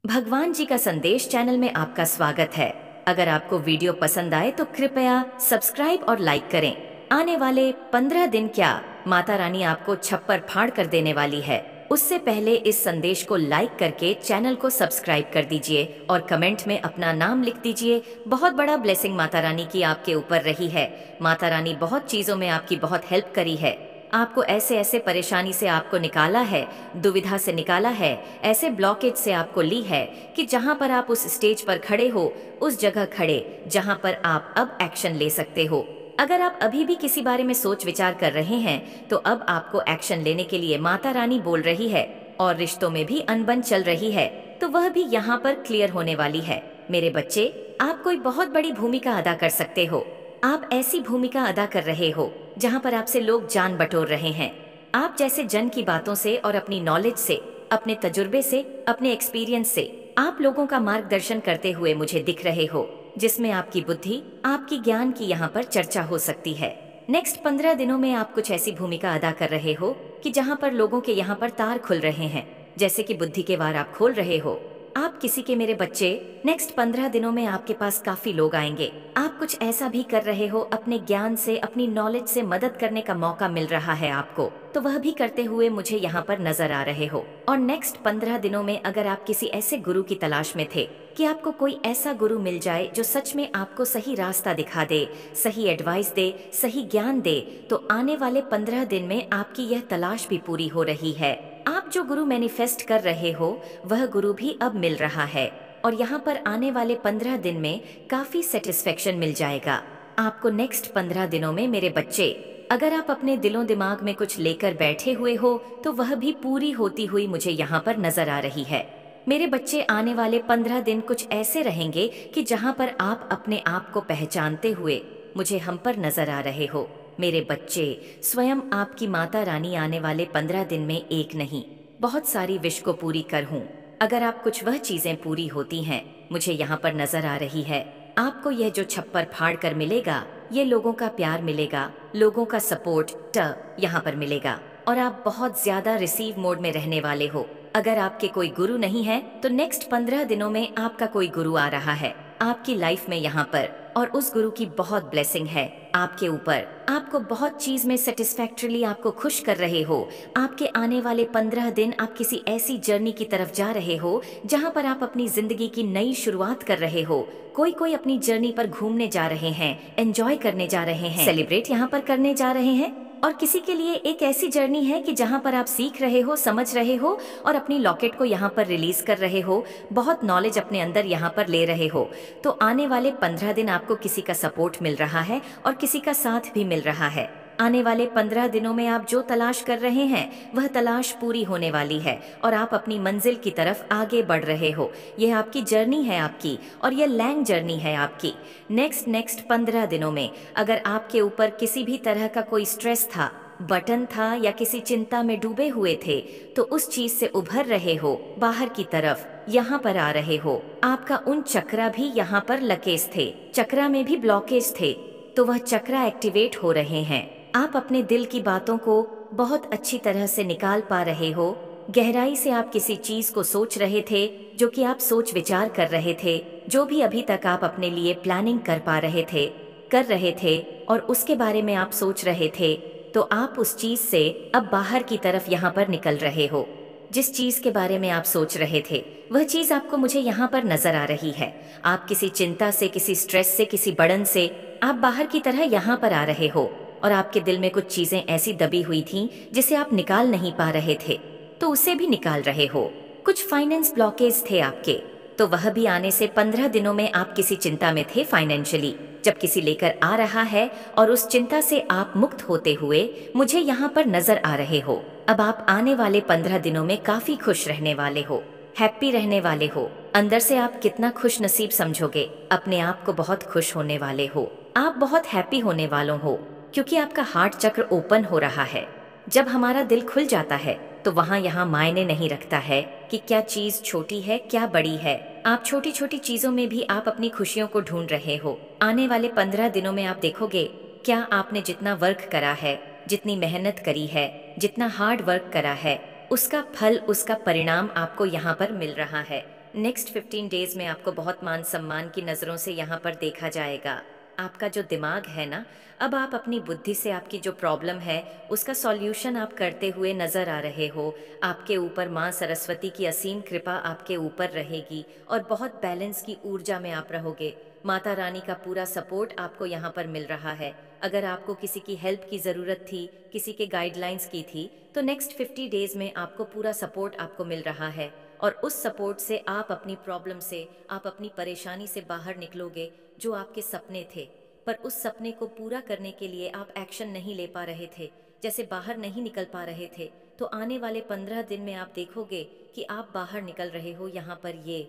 भगवान जी का संदेश चैनल में आपका स्वागत है। अगर आपको वीडियो पसंद आए तो कृपया सब्सक्राइब और लाइक करें। आने वाले 15 दिन क्या माता रानी आपको छप्पर फाड़ कर देने वाली है। उससे पहले इस संदेश को लाइक करके चैनल को सब्सक्राइब कर दीजिए और कमेंट में अपना नाम लिख दीजिए। बहुत बड़ा ब्लेसिंग माता रानी की आपके ऊपर रही है। माता रानी बहुत चीजों में आपकी बहुत हेल्प करी है। आपको ऐसे ऐसे परेशानी से आपको निकाला है, दुविधा से निकाला है, ऐसे ब्लॉकेज से आपको ली है कि जहां पर आप उस स्टेज पर खड़े हो, उस जगह खड़े जहां पर आप अब एक्शन ले सकते हो। अगर आप अभी भी किसी बारे में सोच विचार कर रहे हैं तो अब आपको एक्शन लेने के लिए माता रानी बोल रही है। और रिश्तों में भी अनबन चल रही है तो वह भी यहाँ पर क्लियर होने वाली है। मेरे बच्चे, आप कोई बहुत बड़ी भूमिका अदा कर सकते हो। आप ऐसी भूमिका अदा कर रहे हो जहां पर आपसे लोग जान बटोर रहे हैं। आप जैसे जन की बातों से और अपनी नॉलेज से, अपने तजुर्बे से, अपने एक्सपीरियंस से आप लोगों का मार्गदर्शन करते हुए मुझे दिख रहे हो, जिसमें आपकी बुद्धि, आपकी ज्ञान की यहाँ पर चर्चा हो सकती है। नेक्स्ट 15 दिनों में आप कुछ ऐसी भूमिका अदा कर रहे हो कि जहाँ पर लोगों के यहाँ पर तार खुल रहे हैं, जैसे कि बुद्धि के वार आप खोल रहे हो। आप किसी के, मेरे बच्चे, नेक्स्ट 15 दिनों में आपके पास काफी लोग आएंगे। आप कुछ ऐसा भी कर रहे हो, अपने ज्ञान से, अपनी नॉलेज से मदद करने का मौका मिल रहा है आपको, तो वह भी करते हुए मुझे यहाँ पर नजर आ रहे हो। और नेक्स्ट 15 दिनों में अगर आप किसी ऐसे गुरु की तलाश में थे कि आपको कोई ऐसा गुरु मिल जाए जो सच में आपको सही रास्ता दिखा दे, सही एडवाइस दे, सही ज्ञान दे, तो आने वाले 15 दिन में आपकी यह तलाश भी पूरी हो रही है। आप जो गुरु मैनिफेस्ट कर रहे हो वह गुरु भी अब मिल रहा है और यहाँ पर आने वाले 15 दिन में काफी सेटिस्फेक्शन मिल जाएगा आपको। नेक्स्ट 15 दिनों में मेरे बच्चे, अगर आप अपने दिलों दिमाग में कुछ लेकर बैठे हुए हो तो वह भी पूरी होती हुई मुझे यहाँ पर नजर आ रही है। मेरे बच्चे, आने वाले 15 दिन कुछ ऐसे रहेंगे कि जहाँ पर आप अपने आप को पहचानते हुए मुझे हम पर नजर आ रहे हो। मेरे बच्चे, स्वयं आपकी माता रानी आने वाले 15 दिन में एक नहीं, बहुत सारी विश को पूरी कर हूँ। अगर आप कुछ वह चीजें पूरी होती हैं, मुझे यहाँ पर नजर आ रही है। आपको यह जो छप्पर फाड़ कर मिलेगा, ये लोगों का प्यार मिलेगा, लोगों का सपोर्ट यहाँ पर मिलेगा और आप बहुत ज्यादा रिसीव मोड में रहने वाले हो। अगर आपके कोई गुरु नहीं है तो नेक्स्ट 15 दिनों में आपका कोई गुरु आ रहा है आपकी लाइफ में यहाँ पर, और उस गुरु की बहुत ब्लेसिंग है आपके ऊपर। आपको बहुत चीज में सेटिस्फैक्टरीली आपको खुश कर रहे हो। आपके आने वाले 15 दिन आप किसी ऐसी जर्नी की तरफ जा रहे हो जहाँ पर आप अपनी जिंदगी की नई शुरुआत कर रहे हो। कोई अपनी जर्नी पर घूमने जा रहे हैं, एंजॉय करने जा रहे हैं, सेलिब्रेट यहाँ पर करने जा रहे हैं। और किसी के लिए एक ऐसी जर्नी है कि जहाँ पर आप सीख रहे हो, समझ रहे हो और अपनी लॉकेट को यहाँ पर रिलीज कर रहे हो, बहुत नॉलेज अपने अंदर यहाँ पर ले रहे हो। तो आने वाले 15 दिन आपको किसी का सपोर्ट मिल रहा है और किसी का साथ भी मिल रहा है। आने वाले 15 दिनों में आप जो तलाश कर रहे हैं वह तलाश पूरी होने वाली है और आप अपनी मंजिल की तरफ आगे बढ़ रहे हो। यह आपकी जर्नी है आपकी, और यह लैंग जर्नी है आपकी। नेक्स्ट 15 दिनों में अगर आपके ऊपर किसी भी तरह का कोई स्ट्रेस था, बटन था या किसी चिंता में डूबे हुए थे, तो उस चीज से उभर रहे हो, बाहर की तरफ यहाँ पर आ रहे हो। आपका उन चक्रा भी यहाँ पर लकेज थे, चक्रा में भी ब्लॉकेज थे, तो वह चक्रा एक्टिवेट हो रहे हैं। आप अपने दिल की बातों को बहुत अच्छी तरह से निकाल पा रहे हो। गहराई से आप किसी चीज को सोच रहे थे, जो कि आप सोच विचार कर रहे थे, जो भी अभी तक आप अपने लिए प्लानिंग कर रहे थे और उसके बारे में आप सोच रहे थे, तो आप उस चीज से अब बाहर की तरफ यहाँ पर निकल रहे हो। जिस चीज के बारे में आप सोच रहे थे वह चीज आपको मुझे यहाँ पर नजर आ रही है। आप किसी चिंता से, किसी स्ट्रेस से, किसी बर्डन से आप बाहर की तरह यहाँ पर आ रहे हो और आपके दिल में कुछ चीजें ऐसी दबी हुई थीं जिसे आप निकाल नहीं पा रहे थे, तो उसे भी निकाल रहे हो। कुछ फाइनेंस ब्लॉकेज थे आपके, तो वह भी आने से 15 दिनों में आप किसी चिंता में थे फाइनेंशियली, जब किसी लेकर आ रहा है और उस चिंता से आप मुक्त होते हुए मुझे यहाँ पर नजर आ रहे हो। अब आप आने वाले 15 दिनों में काफी खुश रहने वाले हो, हैप्पी रहने वाले हो। अंदर से आप कितना खुश नसीब समझोगे, अपने आप को बहुत खुश होने वाले हो। आप बहुत हैप्पी होने वालों हो क्योंकि आपका हार्ट चक्र ओपन हो रहा है। जब हमारा दिल खुल जाता है तो वहाँ यहाँ मायने नहीं रखता है कि क्या चीज छोटी है, क्या बड़ी है। आप छोटी छोटी चीजों में भी आप अपनी खुशियों को ढूंढ रहे हो। आने वाले 15 दिनों में आप देखोगे क्या आपने जितना वर्क करा है, जितनी मेहनत करी है, जितना हार्ड वर्क करा है, उसका फल, उसका परिणाम आपको यहाँ पर मिल रहा है। नेक्स्ट 15 डेज में आपको बहुत मान सम्मान की नज़रों से यहाँ पर देखा जाएगा। आपका जो दिमाग है ना, अब आप अपनी बुद्धि से आपकी जो प्रॉब्लम है उसका सॉल्यूशन आप करते हुए नजर आ रहे हो। आपके ऊपर माँ सरस्वती की असीम कृपा आपके ऊपर रहेगी और बहुत बैलेंस की ऊर्जा में आप रहोगे। माता रानी का पूरा सपोर्ट आपको यहाँ पर मिल रहा है। अगर आपको किसी की हेल्प की ज़रूरत थी, किसी के गाइडलाइंस की थी, तो नेक्स्ट 50 डेज में आपको पूरा सपोर्ट आपको मिल रहा है। और उस सपोर्ट से आप अपनी प्रॉब्लम से, आप अपनी परेशानी से बाहर निकलोगे। जो आपके सपने थे, पर उस सपने को पूरा करने के लिए आप एक्शन नहीं ले पा रहे थे, जैसे बाहर नहीं निकल पा रहे थे, तो आने वाले 15 दिन में आप देखोगे कि आप बाहर निकल रहे हो। यहाँ पर ये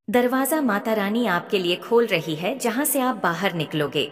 दरवाज़ा माता रानी आपके लिए खोल रही है, जहाँ से आप बाहर निकलोगे।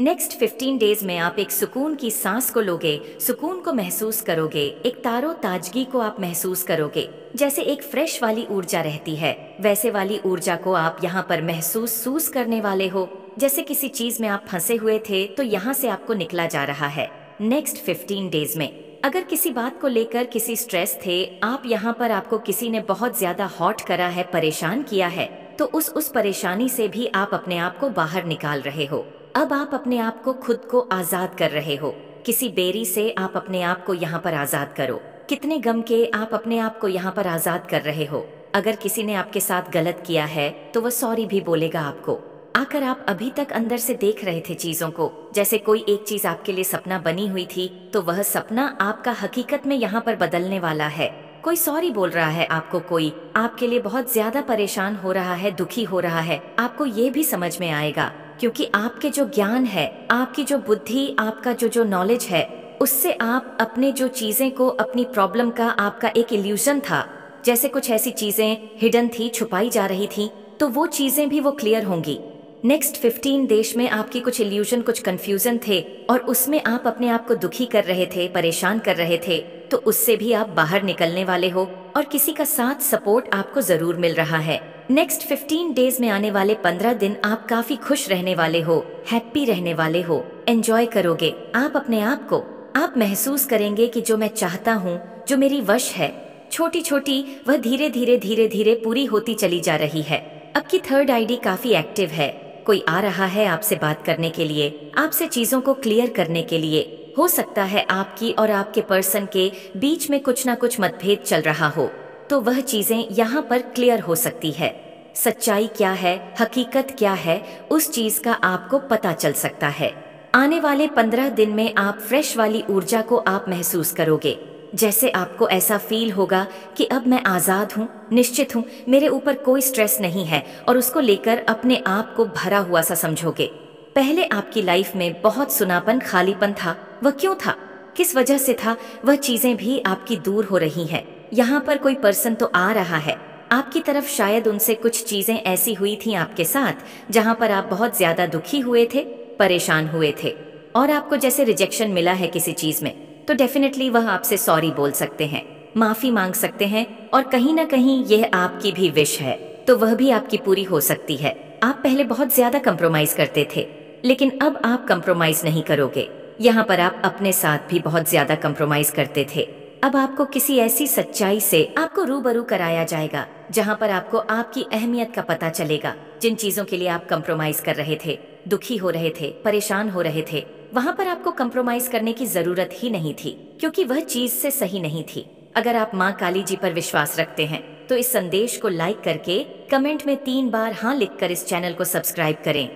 नेक्स्ट 15 डेज में आप एक सुकून की सांस को लोगे, सुकून को महसूस करोगे, एक तारो ताजगी को आप महसूस करोगे। जैसे एक फ्रेश वाली ऊर्जा रहती है, वैसे वाली ऊर्जा को आप यहाँ पर महसूस करने वाले हो। जैसे किसी चीज में आप फंसे हुए थे, तो यहाँ से आपको निकला जा रहा है। नेक्स्ट 15 डेज में अगर किसी बात को लेकर किसी स्ट्रेस थे, आप यहाँ पर आपको किसी ने बहुत ज्यादा हॉट करा है, परेशान किया है, तो उस परेशानी से भी आप अपने आप को बाहर निकाल रहे हो। अब आप अपने आप को खुद को आजाद कर रहे हो। किसी बेरी से आप अपने आप को यहाँ पर आजाद करो। कितने गम के आप अपने आप को यहाँ पर आजाद कर रहे हो। अगर किसी ने आपके साथ गलत किया है, तो वह सॉरी भी बोलेगा आपको। आकर आप अभी तक अंदर से देख रहे थे चीजों को, जैसे कोई एक चीज आपके लिए सपना बनी हुई थी, तो वह सपना आपका हकीकत में यहाँ पर बदलने वाला है। कोई सॉरी बोल रहा है आपको, कोई आपके लिए बहुत ज्यादा परेशान हो रहा है, दुखी हो रहा है। आपको ये भी समझ में आएगा, क्योंकि आपके जो ज्ञान है, आपकी जो बुद्धि, आपका जो नॉलेज है, उससे आप अपने जो चीजें को, अपनी प्रॉब्लम का आपका एक इल्यूजन था, जैसे कुछ ऐसी चीजें हिडन थी, छुपाई जा रही थी, तो वो चीजें भी वो क्लियर होंगी। नेक्स्ट 15 डेज में आपकी कुछ इल्यूजन, कुछ कंफ्यूजन थे, और उसमें आप अपने आप को दुखी कर रहे थे, परेशान कर रहे थे, तो उससे भी आप बाहर निकलने वाले हो। और किसी का साथ, सपोर्ट आपको जरूर मिल रहा है। नेक्स्ट 15 डेज में आने वाले 15 दिन आप काफी खुश रहने वाले हो, हैप्पी रहने वाले हो, एंजॉय करोगे। आप अपने आप को आप महसूस करेंगे कि जो मैं चाहता हूँ, जो मेरी वश है, छोटी छोटी, वह धीरे धीरे पूरी होती चली जा रही है। अब की थर्ड आईडी काफी एक्टिव है। कोई आ रहा है आपसे बात करने के लिए, आपसे चीजों को क्लियर करने के लिए। हो सकता है आपकी और आपके पर्सन के बीच में कुछ ना कुछ मतभेद चल रहा हो, तो वह चीजें यहाँ पर क्लियर हो सकती है। सच्चाई क्या है, हकीकत क्या है, उस चीज का आपको पता चल सकता है। आने वाले 15 दिन में आप फ्रेश वाली ऊर्जा को आप महसूस करोगे। जैसे आपको ऐसा फील होगा कि अब मैं आजाद हूँ, निश्चित हूँ, मेरे ऊपर कोई स्ट्रेस नहीं है, और उसको लेकर अपने आप को भरा हुआ सा समझोगे। पहले आपकी लाइफ में बहुत सुनापन, खालीपन था। वह क्यों था, किस वजह से था, वह चीजें भी आपकी दूर हो रही हैं। यहाँ पर कोई पर्सन तो आ रहा है आपकी तरफ, शायद उनसे कुछ चीजें ऐसी हुई थी आपके साथ, जहाँ पर आप बहुत ज्यादा दुखी हुए थे, परेशान हुए थे, और आपको जैसे रिजेक्शन मिला है किसी चीज में, तो डेफिनेटली वह आपसे सॉरी बोल सकते हैं, माफी मांग सकते हैं, और कहीं ना कहीं यह आपकी भी विश है, तो वह भी आपकी पूरी हो सकती है। आप पहले बहुत ज्यादा कंप्रोमाइज करते थे, लेकिन अब आप कंप्रोमाइज नहीं करोगे। यहाँ पर आप अपने साथ भी बहुत ज्यादा कंप्रोमाइज करते थे। अब आपको किसी ऐसी सच्चाई से आपको रूबरू कराया जाएगा, जहाँ पर आपको आपकी अहमियत का पता चलेगा। जिन चीजों के लिए आप कंप्रोमाइज कर रहे थे, दुखी हो रहे थे, परेशान हो रहे थे, वहाँ पर आपको कंप्रोमाइज करने की जरूरत ही नहीं थी, क्योंकि वह चीज से सही नहीं थी। अगर आप माँ काली जी पर विश्वास रखते हैं, तो इस संदेश को लाइक करके कमेंट में 3 बार हाँ लिखकर इस चैनल को सब्सक्राइब करें।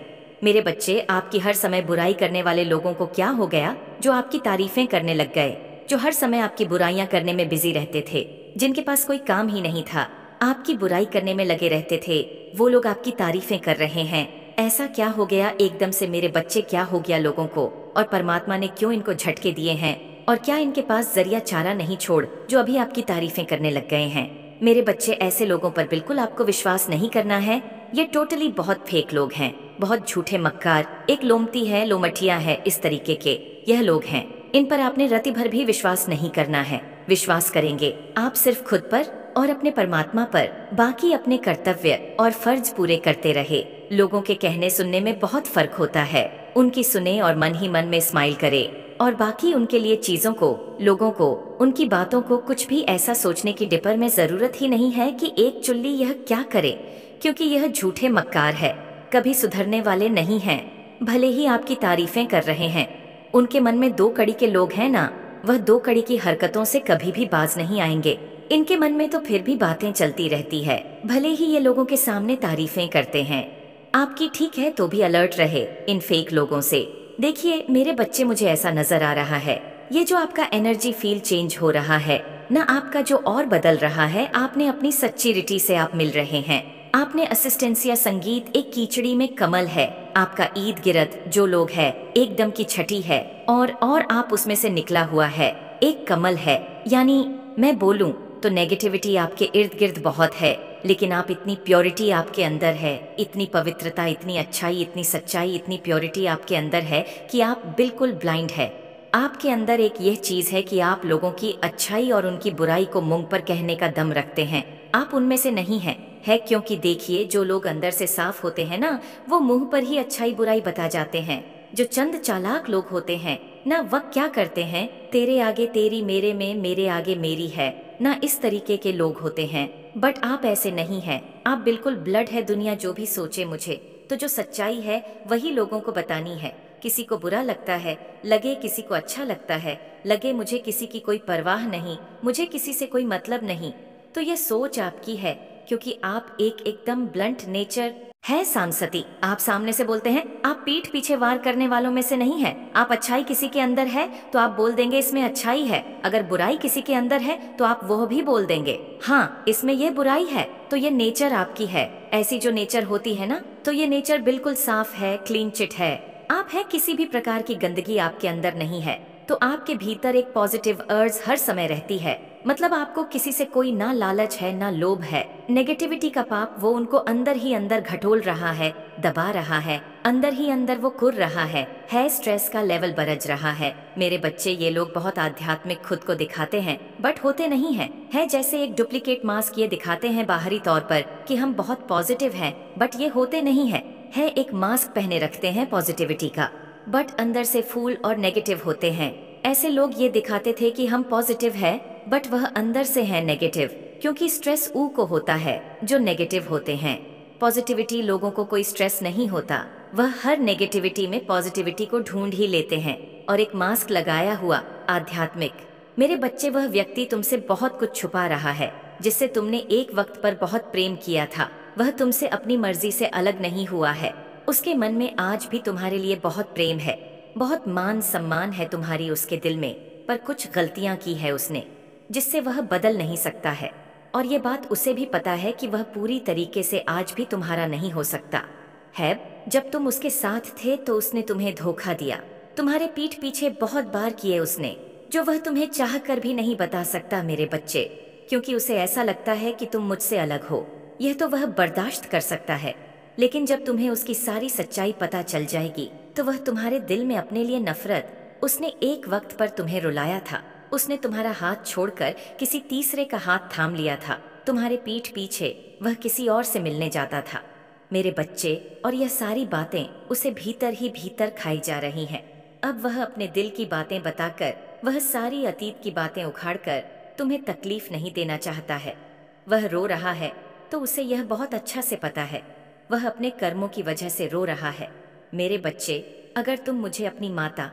मेरे बच्चे, आपकी हर समय बुराई करने वाले लोगों को क्या हो गया, जो आपकी तारीफें करने लग गए, जो हर समय आपकी बुराइयां करने में बिजी रहते थे, जिनके पास कोई काम ही नहीं था, आपकी बुराई करने में लगे रहते थे, वो लोग आपकी तारीफें कर रहे हैं। ऐसा क्या हो गया एकदम से मेरे बच्चे, क्या हो गया लोगों को, और परमात्मा ने क्यों इनको झटके दिए हैं, और क्या इनके पास जरिया चारा नहीं छोड़, जो अभी आपकी तारीफें करने लग गए हैं। मेरे बच्चे, ऐसे लोगों पर बिल्कुल आपको विश्वास नहीं करना है। ये टोटली बहुत फेक लोग हैं, बहुत झूठे मक्कार, एक लोमती है, लोमटिया है, इस तरीके के यह लोग हैं। इन पर आपने रति भर भी विश्वास नहीं करना है। विश्वास करेंगे आप सिर्फ खुद पर और अपने परमात्मा पर। बाकी अपने कर्तव्य और फर्ज पूरे करते रहे। लोगों के कहने सुनने में बहुत फर्क होता है। उनकी सुने और मन ही मन में स्माइल करे, और बाकी उनके लिए चीजों को, लोगों को, उनकी बातों को कुछ भी ऐसा सोचने की डिपर में जरूरत ही नहीं है कि एक चुल्ली यह क्या करे, क्योंकि यह झूठे मक्कार है, कभी सुधरने वाले नहीं हैं। भले ही आपकी तारीफें कर रहे हैं, उनके मन में दो कड़ी के लोग हैं ना, वह दो कड़ी की हरकतों से कभी भी बाज नहीं आएंगे। इनके मन में तो फिर भी बातें चलती रहती है, भले ही ये लोगों के सामने तारीफें करते हैं आपकी, ठीक है, तो भी अलर्ट रहे इन फेक लोगों से। देखिए मेरे बच्चे, मुझे ऐसा नजर आ रहा है, ये जो आपका एनर्जी फील चेंज हो रहा है ना, आपका जो और बदल रहा है, आपने अपनी सच्ची रिटी से आप मिल रहे हैं। आपने असिस्टेंसिया संगीत एक कीचड़ी में कमल है, आपका ईद गिरद जो लोग है एकदम की छठी है, और आप उसमें से निकला हुआ है एक कमल है। यानी मैं बोलूं तो नेगेटिविटी आपके इर्द गिर्द बहुत है, लेकिन आप इतनी प्योरिटी आपके अंदर है, इतनी पवित्रता, इतनी अच्छाई, इतनी सच्चाई, इतनी प्योरिटी आपके अंदर है कि आप बिल्कुल ब्लाइंड है। आपके अंदर एक यह चीज है कि आप लोगों की अच्छाई और उनकी बुराई को मुंह पर कहने का दम रखते हैं। आप उनमें से नहीं है, क्योंकि देखिए जो लोग अंदर से साफ होते हैं ना, वो मुंह पर ही अच्छाई बुराई बता जाते हैं। जो चंद चालाक लोग होते हैं ना, वह क्या करते हैं, तेरे आगे तेरी, मेरे में, मेरे आगे मेरी है ना, इस तरीके के लोग होते हैं। बट आप ऐसे नहीं हैं, आप बिल्कुल ब्लड है। दुनिया जो भी सोचे मुझे, तो जो सच्चाई है वही लोगों को बतानी है। किसी को बुरा लगता है, लगे किसी को अच्छा लगता है, लगे मुझे किसी की कोई परवाह नहीं, मुझे किसी से कोई मतलब नहीं, तो यह सोच आपकी है, क्योंकि आप एकदम ब्लंट नेचर है सांसती। आप सामने से बोलते हैं, आप पीठ पीछे वार करने वालों में से नहीं है। आप अच्छाई किसी के अंदर है तो आप बोल देंगे इसमें अच्छाई है, अगर बुराई किसी के अंदर है तो आप वह भी बोल देंगे हाँ इसमें यह बुराई है। तो ये नेचर आपकी है। ऐसी जो नेचर होती है ना, तो ये नेचर बिल्कुल साफ है, क्लीन चिट है। आप है, किसी भी प्रकार की गंदगी आपके अंदर नहीं है। तो आपके भीतर एक पॉजिटिव अर्ज हर समय रहती है। मतलब आपको किसी से कोई ना लालच है ना लोभ है। नेगेटिविटी का पाप वो उनको अंदर ही अंदर घटोल रहा है, दबा रहा है, अंदर ही अंदर वो कुर रहा है स्ट्रेस का लेवल बरज रहा है। मेरे बच्चे, ये लोग बहुत आध्यात्मिक खुद को दिखाते हैं, बट होते नहीं है जैसे एक डुप्लीकेट मास्क ये दिखाते हैं बाहरी तौर पर कि हम बहुत पॉजिटिव हैं, बट ये होते नहीं है एक मास्क पहने रखते हैं पॉजिटिविटी का, बट अंदर से फूल और नेगेटिव होते हैं। ऐसे लोग ये दिखाते थे कि हम पॉजिटिव है, बट वह अंदर से है नेगेटिव, क्योंकि स्ट्रेस ऊ को होता है जो नेगेटिव होते हैं। पॉजिटिविटी लोगों को कोई स्ट्रेस नहीं होता, वह हर नेगेटिविटी में पॉजिटिविटी को ढूंढ ही लेते हैं। और एक मास्क लगाया हुआ आध्यात्मिक, मेरे बच्चे, वह व्यक्ति तुमसे बहुत कुछ छुपा रहा है, जिससे तुमने एक वक्त पर बहुत प्रेम किया था। वह तुमसे अपनी मर्जी से अलग नहीं हुआ है। उसके मन में आज भी तुम्हारे लिए बहुत प्रेम है, बहुत मान सम्मान है तुम्हारी उसके दिल में, पर कुछ गलतियां की है उसने, जिससे वह बदल नहीं सकता है। और ये बात उसे भी पता है कि वह पूरी तरीके से आज भी तुम्हारा नहीं हो सकता है। जब तुम उसके साथ थे तो उसने तुम्हें धोखा दिया, तुम्हारे पीठ पीछे बहुत बार किए उसने, जो वह तुम्हें चाह कर भी नहीं बता सकता मेरे बच्चे, क्योंकि उसे ऐसा लगता है कि तुम मुझसे अलग हो। यह तो वह बर्दाश्त कर सकता है, लेकिन जब तुम्हें उसकी सारी सच्चाई पता चल जाएगी तो वह तुम्हारे दिल में अपने लिए नफरत, उसने एक वक्त पर तुम्हें रुलाया था, उसने तुम्हारा हाथ छोड़कर किसी तीसरे का हाथ थाम लिया था, तुम्हारे पीठ पीछे वह किसी और से मिलने जाता था मेरे बच्चे। और यह सारी बातें उसे भीतर ही भीतर खाई जा रही हैं। अब वह अपने दिल की बातें बताकर, वह सारी अतीत की बातें उखाड़कर तुम्हें तकलीफ नहीं देना चाहता है। वह रो रहा है तो उसे यह बहुत अच्छा से पता है, वह अपने कर्मों की वजह से रो रहा है। मेरे बच्चे, अगर तुम मुझे अपनी माता